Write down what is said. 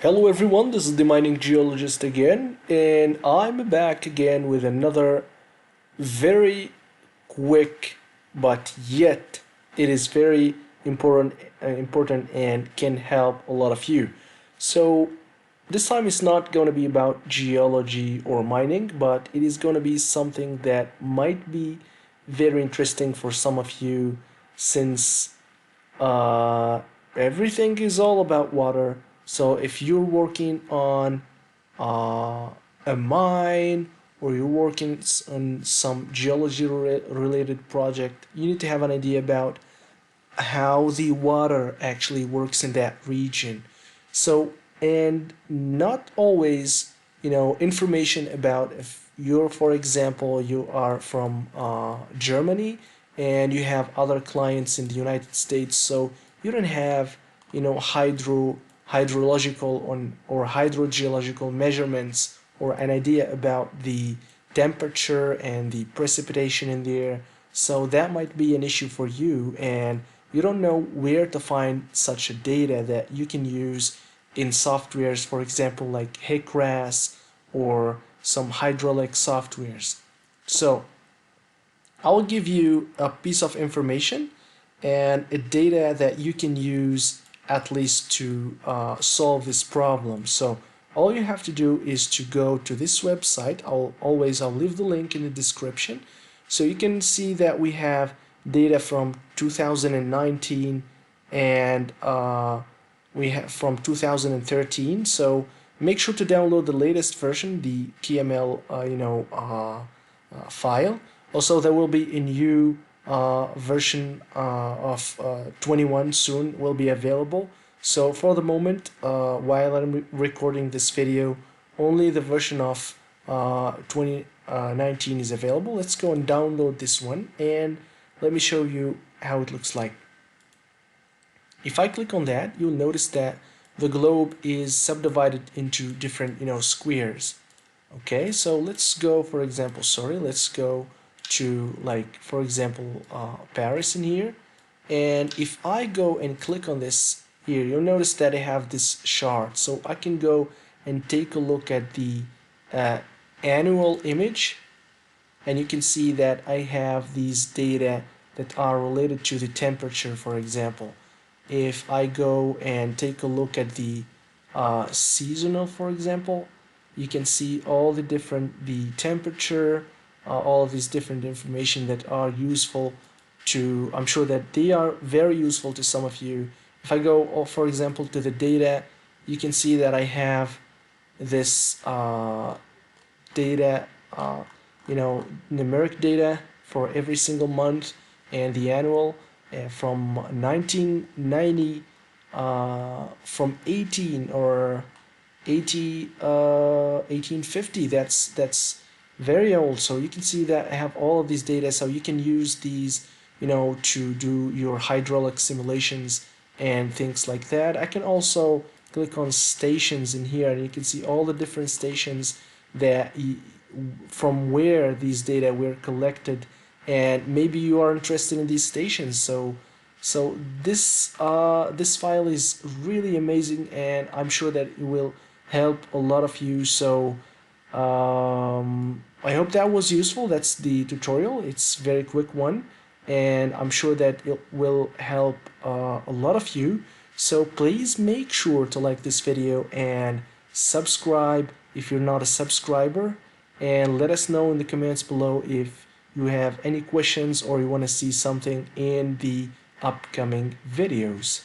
Hello everyone, this is the mining geologist again, and I'm back again with another very quick, but yet it is very important and can help a lot of you. So this time it's not going to be about geology or mining, but it is going to be something that might be very interesting for some of you since uh, everything is all about water. So if you're working on uh, a mine or you're working on some geology related project, you need to have an idea about how the water actually works in that region. So, and not always, information about if you're, for example, you are from Germany and you have other clients in the United States, so you don't have, hydrological or hydrogeological measurements or an idea about the temperature and the precipitation in the air. So that might be an issue for you, and you don't know where to find such a data that you can use in softwares, for example, like HICRAS or some hydraulic softwares. So I'll give you a piece of information and a data that you can use at least to solve this problem. So all you have to do is to go to this website. I'll leave the link in the description. So you can see that we have data from 2019 and we have from 2013. So make sure to download the latest version, the TML file. Also, there will be a new version of 21 soon will be available. So for the moment, while I'm recording this video, only the version of 2019 is available. Let's go and download this one and let me show you how it looks like. If I click on that, you'll notice that the globe is subdivided into different, squares. Okay, so let's go, for example, let's go to, like, for example, Paris in here. And if I go and click on this here, you'll notice that I have this chart. So I can go and take a look at the annual image, and you can see that I have these data that are related to the temperature, for example. If I go and take a look at the seasonal, for example, you can see all the temperature, all of these different information that are useful to, I'm sure that they are very useful to some of you. If I go, for example, to the data, you can see that I have this data, numeric data for every single month and the annual from 1990, from 1850. That's very old. So you can see that I have all of these data, so you can use these to do your hydraulic simulations and things like that. I can also click on stations in here, and you can see all the different stations that from where these data were collected, and maybe you are interested in these stations. So this file is really amazing, and I'm sure that it will help a lot of you. So I hope that was useful. That's the tutorial. It's a very quick one, and I'm sure that it will help a lot of you. So please make sure to like this video and subscribe if you're not a subscriber, and let us know in the comments below if you have any questions or you want to see something in the upcoming videos.